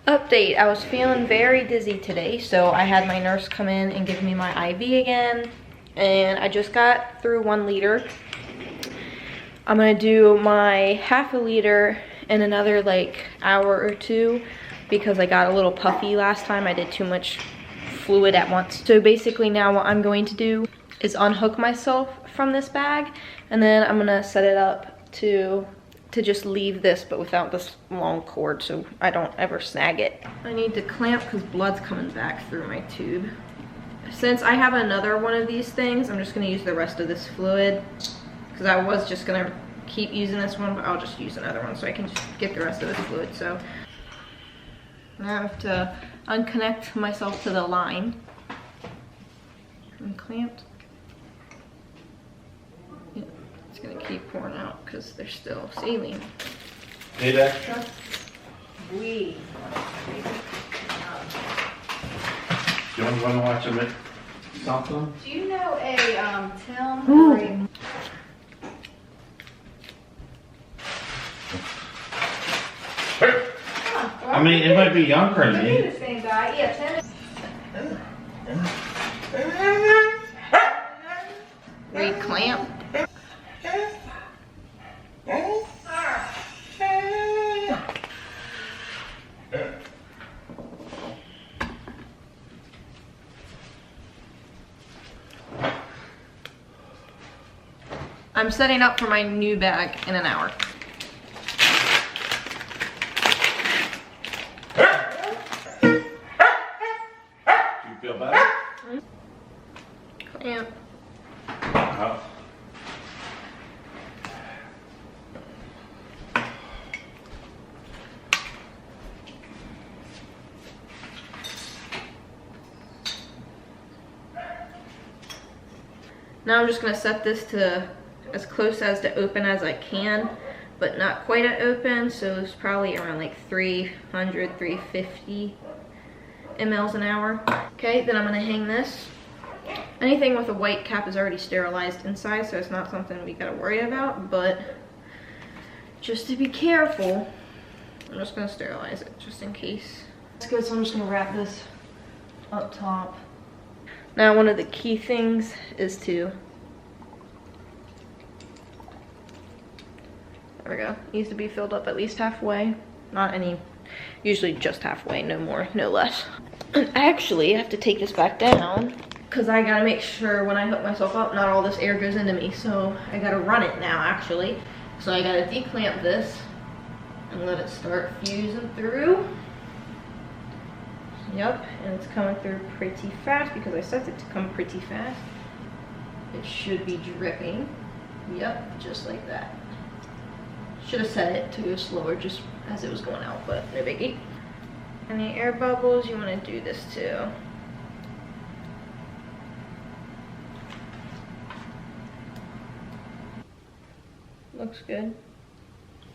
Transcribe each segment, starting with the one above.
Update, I was feeling very dizzy today, so I had my nurse come in and give me my IV again, and I just got through 1 liter. I'm gonna do my half a liter in another like hour or 2 because I got a little puffy last time. I did too much fluid at once. So basically now what I'm going to do is unhook myself from this bag, and then I'm gonna set it up to just leave this, but without this long cord so I don't ever snag it. I need to clamp because blood's coming back through my tube. Since I have another one of these things, I'm just gonna use the rest of this fluid because I was just gonna keep using this one, but I'll just use another one so I can just get the rest of this fluid. So now I have to unconnect myself to the line. Unclamped. Yeah, it's gonna keep pouring out because there's still saline. Need extra? We. You want to watch a something? Do you know a Tim or a... I mean, it might be younger than Maybe me. the same guy. Yeah, Tim. Reclamp. I'm setting up for my new bag in an hour. Do you feel better? Clamp. Oh. Now I'm just gonna set this to as close as to open as I can, but not quite at open, so it's probably around like 300, 350 mLs an hour. Okay, then I'm gonna hang this. Anything with a white cap is already sterilized inside, so it's not something we gotta worry about, but just to be careful, I'm just gonna sterilize it just in case. That's good, so I'm just gonna wrap this up top. Now one of the key things is to, there we go, needs to be filled up at least halfway, not any, usually just halfway, no more, no less. And actually I have to take this back down because I gotta make sure when I hook myself up not all this air goes into me, so I gotta run it now actually. So I gotta declamp this and let it start fusing through. Yep, and it's coming through pretty fast because I set it to come pretty fast. It should be dripping. Yep, just like that. Should have set it to go slower just as it was going out, but no biggie. Any air bubbles, you want to do this too. Looks good.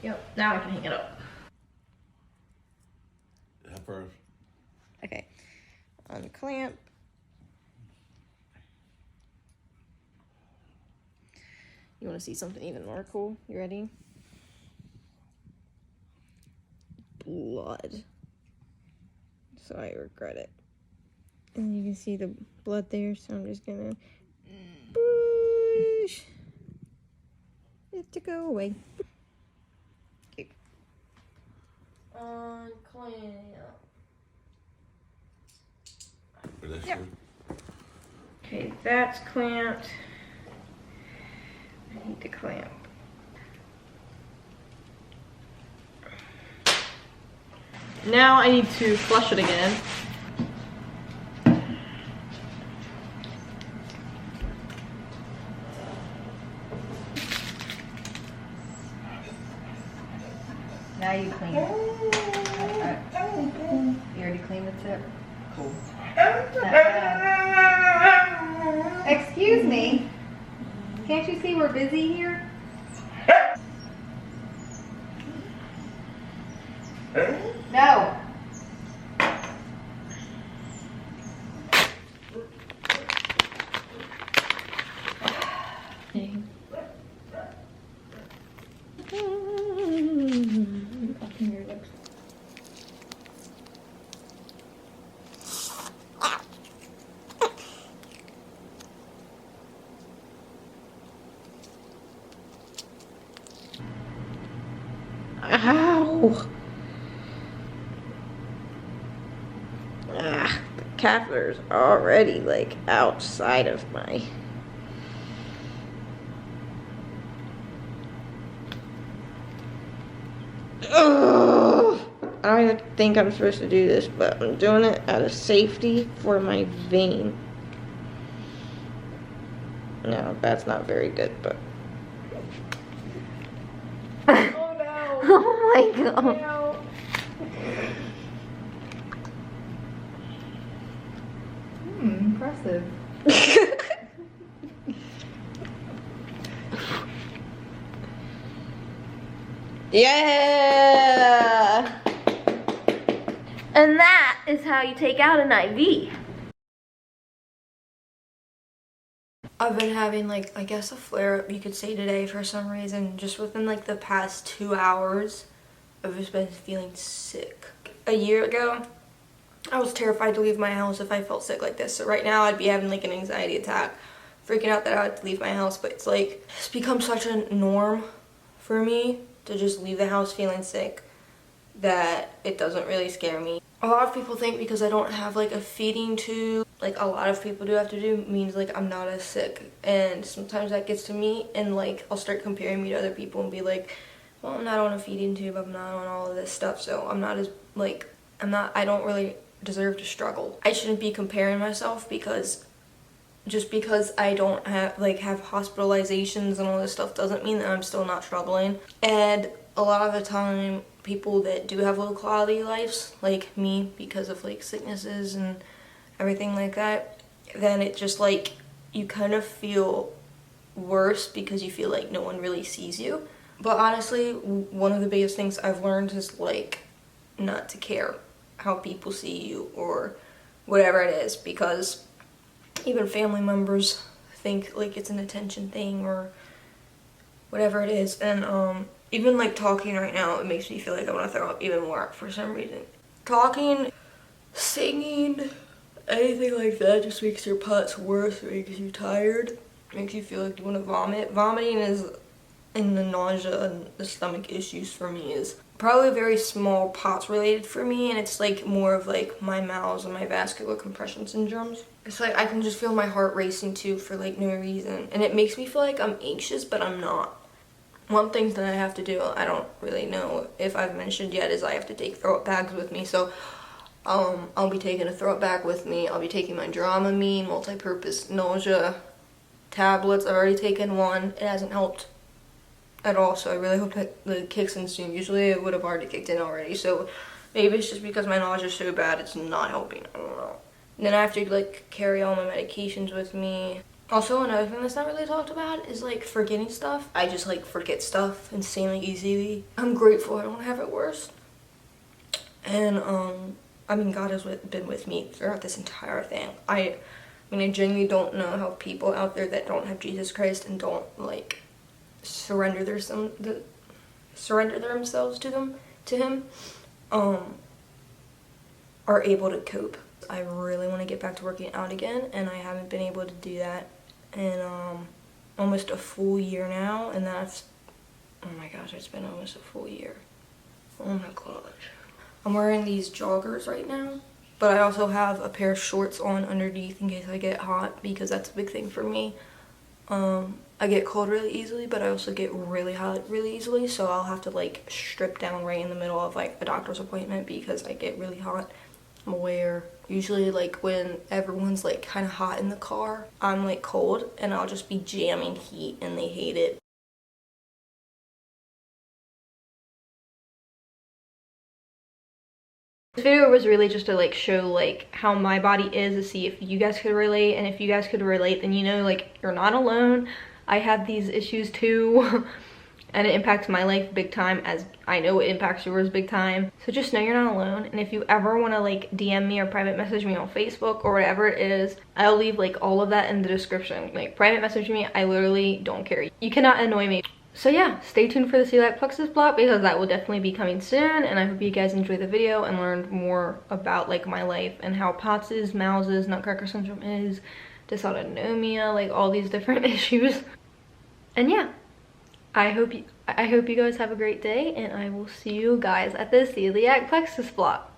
Yep, now I can hang it up. At first. Okay, unclamp. You want to see something even more cool? You ready? Blood. So I regret it. And you can see the blood there, so I'm just gonna push it to go away. Okay. Unclamp. Yep. Okay, that's clamped. I need to clamp. Now I need to flush it again. Now you clean it. You already cleaned the tip? Cool. Excuse me. Can't you see we're busy here? No. Ow. Ah, the catheter's already like outside of my... Ugh. I don't even think I'm supposed to do this, but I'm doing it out of safety for my vein. No, that's not very good, but... Oh no. Oh my god. No. Impressive. Yeah! And that is how you take out an IV. I've been having like, I guess a flare-up you could say today for some reason. Just within like the past 2 hours, I've just been feeling sick. A year ago, I was terrified to leave my house if I felt sick like this. So right now I'd be having like an anxiety attack, freaking out that I had to leave my house. But it's like, it's become such a norm for me to just leave the house feeling sick that it doesn't really scare me. A lot of people think because I don't have like a feeding tube, like a lot of people do have to do, means like I'm not as sick. And sometimes that gets to me and like I'll start comparing me to other people and be like, well, I'm not on a feeding tube, I'm not on all of this stuff, so I'm not as like, I don't really deserve to struggle. I shouldn't be comparing myself because just because I don't have hospitalizations and all this stuff doesn't mean that I'm still not struggling. And a lot of the time, people that do have low quality lives, like me, because of like sicknesses and everything like that, then it just like, you kind of feel worse because you feel like no one really sees you. But honestly, one of the biggest things I've learned is like not to care how people see you or whatever it is, because even family members think like it's an attention thing or whatever it is. And even like talking right now, it makes me feel like I want to throw up even more for some reason. Talking, singing, anything like that just makes your putts worse, makes you tired, makes you feel like you want to vomit. Vomiting is, and the nausea and the stomach issues for me is probably very small POTS related for me, and it's like more of like my MALS and my vascular compression syndromes. It's like I can just feel my heart racing too for like no reason, and it makes me feel like I'm anxious, but I'm not. One thing that I have to do, I don't really know if I've mentioned yet, is I have to take throw-up bags with me. So I'll be taking a throw-up bag with me. I'll be taking my Dramamine multi-purpose nausea tablets. I've already taken one. It hasn't helped at all, so I really hope that it kicks in soon. Usually it would have already kicked in already, so maybe it's just because my nausea is so bad it's not helping. I don't know. And then I have to like carry all my medications with me. Also, another thing that's not really talked about is like forgetting stuff. I just like forget stuff insanely easily. I'm grateful I don't have it worse. And I mean, God has been with me throughout this entire thing. I mean, I genuinely don't know how people out there that don't have Jesus Christ and don't like surrender themselves to him are able to cope. I really want to get back to working out again, and I haven't been able to do that in almost a full year now, and that's, oh my gosh, it's been almost a full year. Oh my gosh. I'm wearing these joggers right now, but I also have a pair of shorts on underneath in case I get hot, because that's a big thing for me. I get cold really easily, but I also get really hot really easily, so I'll have to like strip down right in the middle of like a doctor's appointment because I get really hot. I'm aware. Usually like when everyone's like kind of hot in the car, I'm like cold and I'll just be jamming heat and they hate it. This video was really just to like show like how my body is, to see if you guys could relate, and if you guys could relate, then you know like you're not alone. I have these issues too and it impacts my life big time, as I know it impacts yours big time. So just know you're not alone, and if you ever want to like DM me or private message me on Facebook or whatever it is, I'll leave like all of that in the description. Like private message me, I literally don't care. You cannot annoy me. So yeah, stay tuned for the celiac plexus block because that will definitely be coming soon, and I hope you guys enjoyed the video and learned more about like my life and how POTS is, MALS is, nutcracker syndrome is, dysautonomia, like all these different issues. And yeah, I hope you guys have a great day, and I will see you guys at the celiac plexus block.